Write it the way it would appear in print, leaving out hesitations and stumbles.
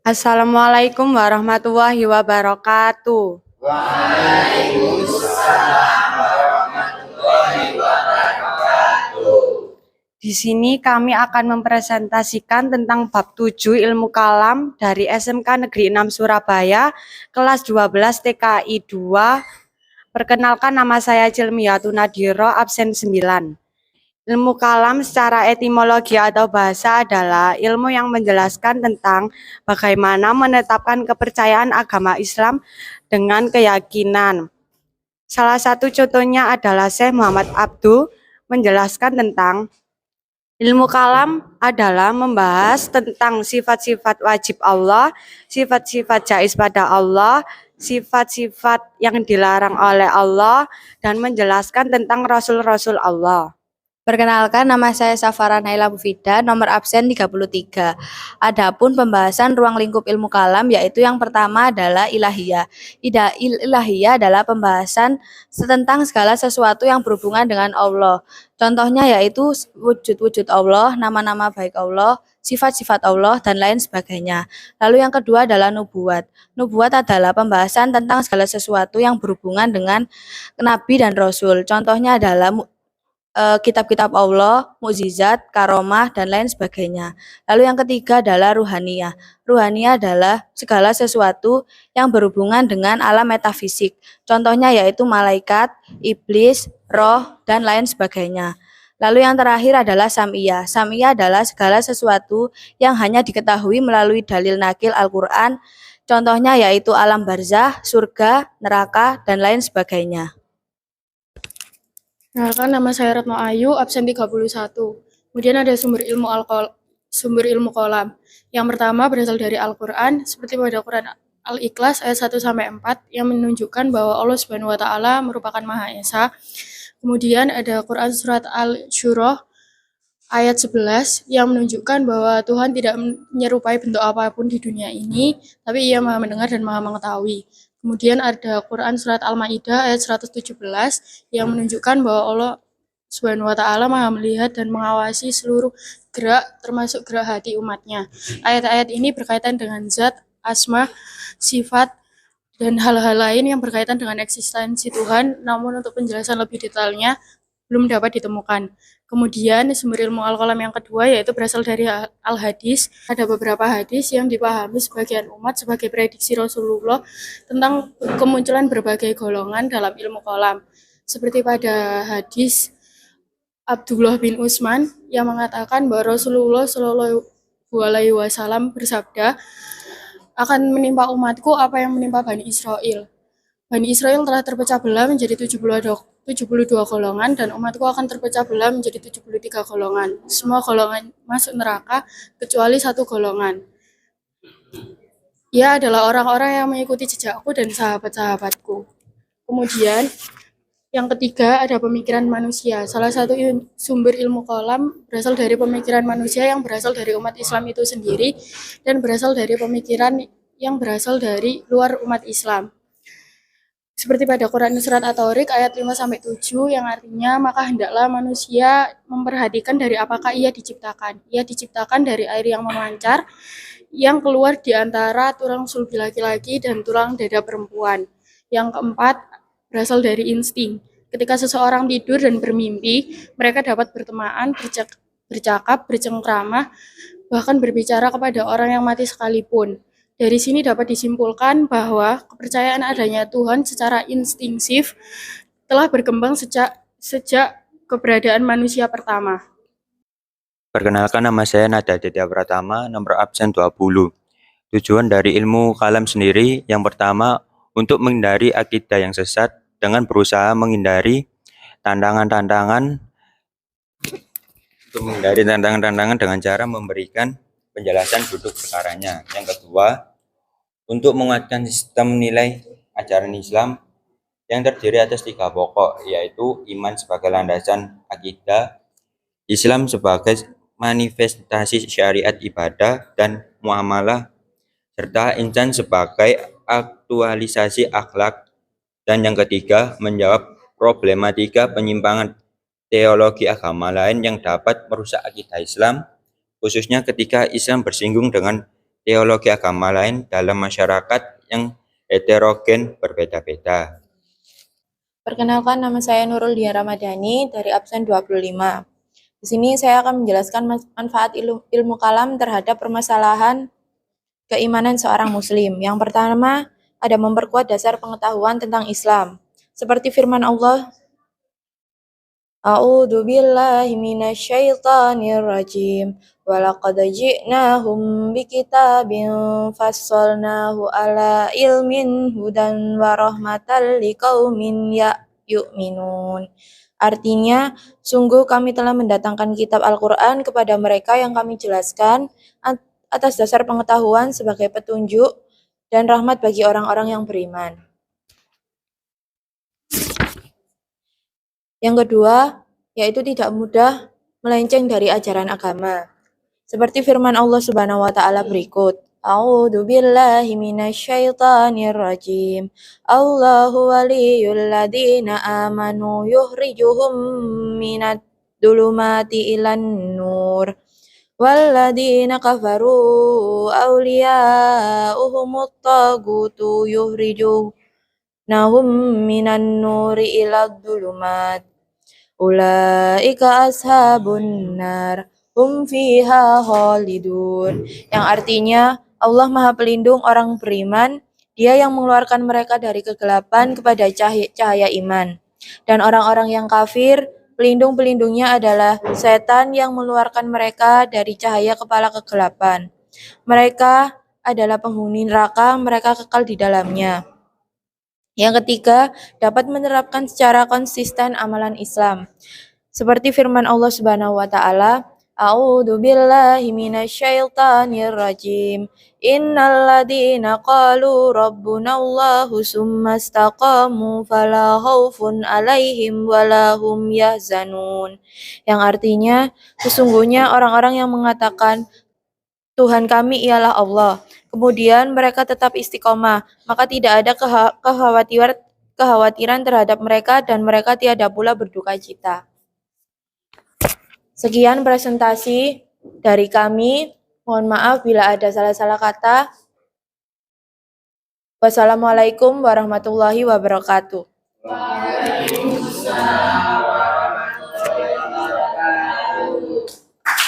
Assalamualaikum warahmatullahi wabarakatuh. Di sini kami akan mempresentasikan tentang bab 7 Ilmu Kalam dari SMK Negeri 6 Surabaya, kelas 12 TKI 2. Perkenalkan, nama saya Cilmiatun Nadiro, absen 9. Ilmu kalam secara etimologi atau bahasa adalah ilmu yang menjelaskan tentang bagaimana menetapkan kepercayaan agama Islam dengan keyakinan. Salah satu contohnya adalah Syekh Muhammad Abduh menjelaskan tentang ilmu kalam adalah membahas tentang sifat-sifat wajib Allah, sifat-sifat jaiz pada Allah, sifat-sifat yang dilarang oleh Allah, dan menjelaskan tentang Rasul-Rasul Allah. Perkenalkan, nama saya Safara Naila Mufida, nomor absen 33. Adapun pembahasan ruang lingkup ilmu kalam, yaitu yang pertama adalah ilahiyah. Ilahiyah adalah pembahasan tentang segala sesuatu yang berhubungan dengan Allah. Contohnya yaitu wujud-wujud Allah, nama-nama baik Allah, sifat-sifat Allah, dan lain sebagainya. Lalu yang kedua adalah nubuat. Nubuat adalah pembahasan tentang segala sesuatu yang berhubungan dengan Nabi dan Rasul. Contohnya adalah kitab-kitab Allah, mukjizat, karomah, dan lain sebagainya. Lalu yang ketiga adalah ruhaniyah. Ruhaniyah adalah segala sesuatu yang berhubungan dengan alam metafisik. Contohnya yaitu malaikat, iblis, roh, dan lain sebagainya. Lalu yang terakhir adalah sam'iyah. Sam'iyah adalah segala sesuatu yang hanya diketahui melalui dalil nakil Al-Quran. Contohnya yaitu alam barzah, surga, neraka, dan lain sebagainya. Kenalkan, nama saya Retno Ayu, absen 31. Kemudian ada sumber ilmu kolam. Yang pertama berasal dari Al-Quran, seperti pada Quran Al-Ikhlas ayat 1-4 yang menunjukkan bahwa Allah Subhanahu wa taala merupakan Maha Esa. Kemudian ada Quran surat Al-Syurah ayat 11 yang menunjukkan bahwa Tuhan tidak menyerupai bentuk apapun di dunia ini, tapi Ia Maha mendengar dan Maha mengetahui. Kemudian ada Quran surat Al-Maidah ayat 117 yang menunjukkan bahwa Allah Subhanahu wa taala Maha melihat dan mengawasi seluruh gerak termasuk gerak hati umatnya. Ayat-ayat ini berkaitan dengan zat, asma, sifat, dan hal-hal lain yang berkaitan dengan eksistensi Tuhan, namun untuk penjelasan lebih detailnya belum dapat ditemukan. Kemudian sumber ilmu al-qalam yang kedua yaitu berasal dari al-hadis. Ada beberapa hadis yang dipahami sebagian umat sebagai prediksi Rasulullah tentang kemunculan berbagai golongan dalam ilmu kalam. Seperti pada hadis Abdullah bin Utsman yang mengatakan bahwa Rasulullah Shallallahu alaihi wasallam bersabda, akan menimpa umatku apa yang menimpa Bani Israel. Bani Israel telah terpecah belah menjadi 72 golongan dan umatku akan terpecah belah menjadi 73 golongan. Semua golongan masuk neraka kecuali satu golongan. Ia adalah orang-orang yang mengikuti jejakku dan sahabat-sahabatku. Kemudian yang ketiga ada pemikiran manusia. Salah satu sumber ilmu kalam berasal dari pemikiran manusia yang berasal dari umat Islam itu sendiri dan berasal dari pemikiran yang berasal dari luar umat Islam. Seperti pada Quran surat At-Tariq ayat 5-7 yang artinya maka hendaklah manusia memperhatikan dari apakah ia diciptakan. Ia diciptakan dari air yang memancar yang keluar di antara tulang sulbi laki-laki dan tulang dada perempuan. Yang keempat berasal dari insting. Ketika seseorang tidur dan bermimpi, mereka dapat bertemaan, bercakap, bercengkrama, bahkan berbicara kepada orang yang mati sekalipun. Dari sini dapat disimpulkan bahwa kepercayaan adanya Tuhan secara instinktif telah berkembang sejak keberadaan manusia pertama. Perkenalkan, nama saya Nada Aditya Pratama, nomor absen 20. Tujuan dari ilmu kalam sendiri, yang pertama, untuk menghindari akidah yang sesat dengan berusaha menghindari tantangan-tantangan dengan cara memberikan penjelasan duduk perkaranya. Yang kedua, untuk menguatkan sistem nilai ajaran Islam yang terdiri atas 3 pokok, yaitu iman sebagai landasan akidah, Islam sebagai manifestasi syariat ibadah dan muamalah, serta insan sebagai aktualisasi akhlak. Dan yang ketiga, menjawab problematika penyimpangan teologi agama lain yang dapat merusak akidah Islam, khususnya ketika Islam bersinggung dengan teologi agama lain dalam masyarakat yang heterogen berbeda-beda. Perkenalkan, nama saya Nurul Dia Ramadhani dari absen 25. Di sini saya akan menjelaskan manfaat ilmu kalam terhadap permasalahan keimanan seorang muslim. Yang pertama, ada memperkuat dasar pengetahuan tentang Islam. Seperti firman Allah, A'udzu billahi minasyaitonir rajim. Walaqad ji'nahum bikitabin fassalnahu ala ilmin hudan wa rahmatan liqaumin yu'minun. Artinya, sungguh kami telah mendatangkan kitab Al-Quran kepada mereka yang kami jelaskan atas dasar pengetahuan sebagai petunjuk dan rahmat bagi orang-orang yang beriman. Yang kedua, yaitu tidak mudah melenceng dari ajaran agama. Seperti firman Allah Subhanahu wa taala berikut, A'udzu billahi minasyaitonir rajim. Allahu waliyul ladzina amanu yukhrijuhum minad dzulumati ilan nur. Walladzina kafaru awliya'uhumut tagutu yukhrijunahum minan nuri ilad dzulumat. Ulaika ashabun nar hum fiha khalidun. Yang artinya Allah Maha Pelindung orang beriman, Dia yang mengeluarkan mereka dari kegelapan kepada cahaya iman. Dan orang-orang yang kafir, pelindung-pelindungnya adalah setan yang mengeluarkan mereka dari cahaya kepala kegelapan. Mereka adalah penghuni neraka, mereka kekal di dalamnya. Yang ketiga, dapat menerapkan secara konsisten amalan Islam. Seperti firman Allah Subhanahu wa taala, A'udzu billahi minasyaitonir rajim. Innal ladzina qalu rabbunallahu tsumma istaqamu fala khaufun 'alaihim wala hum yahzanun. Yang artinya, sesungguhnya orang-orang yang mengatakan Tuhan kami ialah Allah. Kemudian mereka tetap istiqomah, maka tidak ada kekhawatiran terhadap mereka dan mereka tiada pula berduka cita. Sekian presentasi dari kami. Mohon maaf bila ada salah-salah kata. Wassalamualaikum warahmatullahi wabarakatuh. Waalaikumsalam.